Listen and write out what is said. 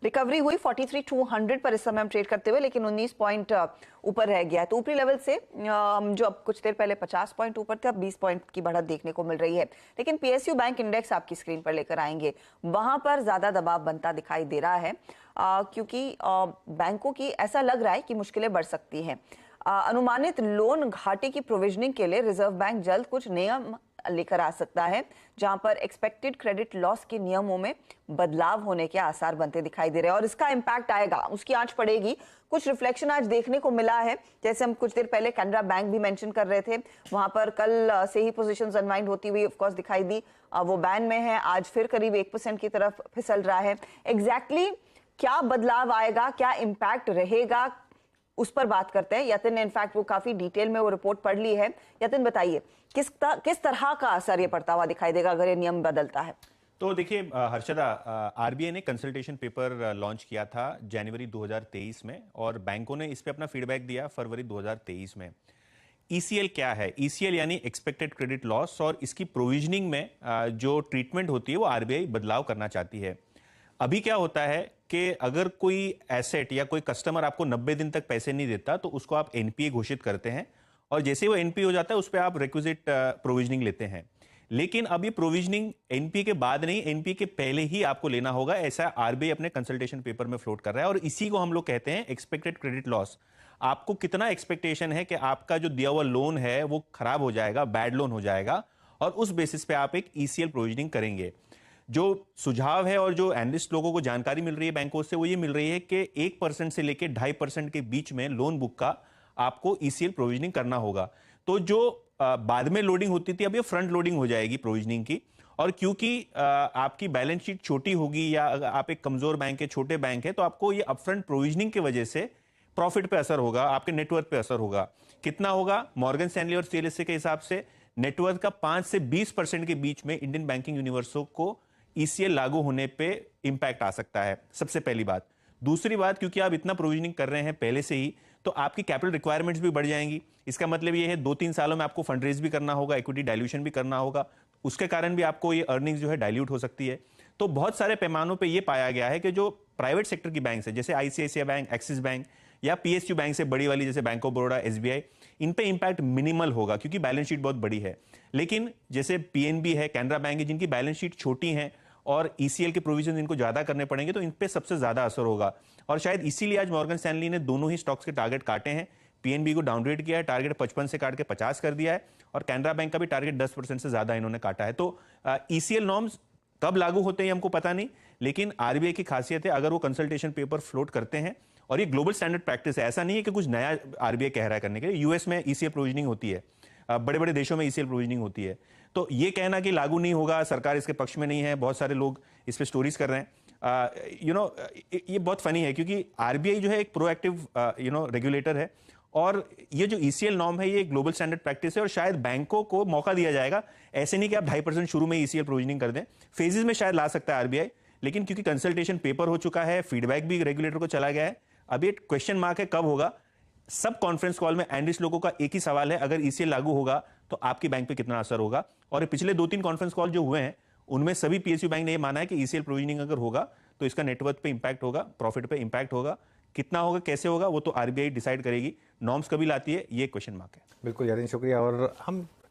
Recovery हुई 43,200 पर इस समय हम ट्रेड करते हुए, लेकिन 19 पॉइंट ऊपर रह गया है। तो ऊपरी लेवल से जो अब कुछ देर पहले 50 पॉइंट ऊपर थे, अब 20 पॉइंट की बढ़त देखने को मिल रही है। लेकिन पीएसयू बैंक इंडेक्स आपकी स्क्रीन पर लेकर आएंगे, वहां पर ज्यादा दबाव बनता दिखाई दे रहा है, क्योंकि बैंकों की ऐसा लग रहा है कि मुश्किलें बढ़ सकती हैं। अनुमानित लोन घाटे की प्रोविजनिंग के लिए रिजर्व बैंक जल्द कुछ नियम लेकर आ सकता है, जहां पर एक्सपेक्टेड क्रेडिट लॉस के नियमों में बदलाव होने के आसार बनते दिखाई दे रहे हैं और इसका इंपैक्ट आएगा, उसकी आंच पड़ेगी। कुछ रिफ्लेक्शन आज देखने को मिला है, जैसे हम कुछ देर पहले कैनरा बैंक भी मेंशन कर रहे थे, वहां पर कल से ही पोजीशंस अनवाइंड होती हुई ऑफ कोर्स दिखाई दी, वो बैन में है, आज फिर करीब 1% की तरफ फिसल रहा है। एग्जैक्टली क्या बदलाव आएगा, क्या इंपैक्ट रहेगा, उस पर बात करते हैं। यतिन ने इनफैक्ट वो काफी डिटेल में वो रिपोर्ट पढ़ ली है। यतिन बताइए, किस तरह का असर ये पड़ता हुआ दिखाई देगा अगर ये नियम बदलता है? तो देखिए हर्षदा, आरबीआई ने कंसल्टेशन पेपर लॉन्च किया था जनवरी 2023 में और बैंकों ने इस पे अपना फीडबैक दिया फरवरी 2023 में। ईसीएल क्या है? ईसीएल यानी एक्सपेक्टेड क्रेडिट लॉस, और इसकी प्रोविजनिंग में जो ट्रीटमेंट होती है वो आरबीआई बदलाव करना चाहती है। अभी क्या होता है कि अगर कोई एसेट या कोई कस्टमर आपको 90 दिन तक पैसे नहीं देता तो उसको आप एनपीए घोषित करते हैं, और जैसे वो एनपीए हो जाता है उस पर आप रिक्विजिट प्रोविजनिंग लेते हैं। लेकिन अब ये प्रोविजनिंग एनपीए के बाद नहीं, एनपीए के पहले ही आपको लेना होगा, ऐसा आरबीआई अपने कंसल्टेशन पेपर में फ्लोट कर रहा है। और इसी को हम लोग कहते हैं एक्सपेक्टेड क्रेडिट लॉस। आपको कितना एक्सपेक्टेशन है कि आपका जो दिया हुआ लोन है वो खराब हो जाएगा, बैड लोन हो जाएगा, और उस बेसिस पे आप एक ईसीएल प्रोविजनिंग करेंगे। जो सुझाव है और जो एनालिस्ट लोगों को जानकारी मिल रही है बैंकों से, वो ये मिल रही है कि 1% से लेकर 2.5% के बीच में लोन बुक का आपको ईसीएल प्रोविजनिंग करना होगा। तो जो बाद में लोडिंग होती थी, अब ये फ्रंट लोडिंग हो जाएगी प्रोविजनिंग की। और क्योंकि आपकी बैलेंस शीट छोटी होगी या अगर आप एक कमजोर बैंक है, छोटे बैंक है, तो आपको ये अपफ्रंट प्रोविजनिंग की वजह से प्रॉफिट पे असर होगा, आपके नेटवर्थ पे असर होगा। कितना होगा? मॉर्गन स्टैनली और सीएलएसए के हिसाब से नेटवर्थ का 5 से 20% के बीच में इंडियन बैंकिंग यूनिवर्सों को ईसीएल लागू होने पे इंपैक्ट आ सकता है, सबसे पहली बात। दूसरी बात, क्योंकि आप इतना प्रोविजनिंग कर रहे हैं पहले से ही, तो आपकी कैपिटल रिक्वायरमेंट्स भी बढ़ जाएंगी। इसका मतलब ये है 2-3 सालों में आपको फंड रेज भी करना होगा, इक्विटी डाइल्यूशन भी करना होगा, उसके कारण भी आपको ये अर्निंग्स जो है डाइल्यूट हो सकती है। तो बहुत सारे पैमानों पे ये पाया गया है कि जो प्राइवेट सेक्टर की बैंक है, जैसे आईसीआईसीआई बैंक, एक्सिस बैंक या पीएसयू बैंक से बड़ी वाली जैसे बैंक ऑफ बड़ौदा, एसबीआई, इन पे इंपैक्ट मिनिमल होगा क्योंकि बैलेंस शीट बहुत बड़ी है। लेकिन जैसे पीएनबी है, कैनरा बैंक है, जिनकी बैलेंस शीट छोटी है और ईसीएल के प्रोविजन इनको ज्यादा करने पड़ेंगे, तो इन पे सबसे ज्यादा असर होगा। और शायद इसीलिए आज मॉर्गन स्टैनली ने दोनों ही स्टॉक्स के टारगेट काटे हैं। पीएनबी को डाउनग्रेड किया है, टारगेट 55 से काट के 50 कर दिया है, और कैनरा बैंक का भी टारगेट 10% से ज्यादा इन्होंने काटा है। तो ईसीएल नॉर्म्स कब लागू होते हैं हमको पता नहीं, लेकिन आरबीआई की खासियत है अगर वो कंसल्टेशन पेपर फ्लोट करते हैं, और ये ग्लोबल स्टैंडर्ड प्रैक्टिस है, ऐसा नहीं है कि कुछ नया आरबीआई कह रहा है करने के लिए। यूएस में ईसीएल प्रोविजनिंग होती है, बड़े बड़े देशों में ईसीएल प्रोविजनिंग होती है। तो ये कहना कि लागू नहीं होगा, सरकार इसके पक्ष में नहीं है, बहुत सारे लोग इस पे स्टोरीज कर रहे हैं, ये बहुत फनी है क्योंकि आरबीआई जो है एक प्रोएक्टिव रेगुलेटर है, और ये जो ईसीएल नॉर्म है ये ग्लोबल स्टैंडर्ड प्रैक्टिस है, और शायद बैंकों को मौका दिया जाएगा। ऐसे नहीं कि आप 2.5% शुरू में ईसीएल प्रोविजनिंग कर दें, फेजेस में शायद ला सकता है आरबीआई, लेकिन क्योंकि कंसल्टेशन पेपर हो चुका है, फीडबैक भी रेगुलेटर को चला गया है, अब ये क्वेश्चन मार्क है कब होगा। सब कॉन्फ्रेंस कॉल में एनालिस्ट लोगों का एक ही सवाल है, अगर ईसीएल लागू होगा तो आपकी बैंक पे कितना असर होगा। और पिछले 2-3 कॉन्फ्रेंस कॉल जो हुए हैं उनमें सभी पीएसयू बैंक ने ये माना है कि ईसीएल प्रोविजनिंग अगर होगा तो इसका नेटवर्थ पे इंपैक्ट होगा, प्रॉफिट पे इंपैक्ट होगा। कितना होगा, कैसे होगा, वो तो आरबीआई डिसाइड करेगी। नॉर्म्स कभी लाती है, ये क्वेश्चन मार्क है। बिल्कुल यार, शुक्रिया। और हम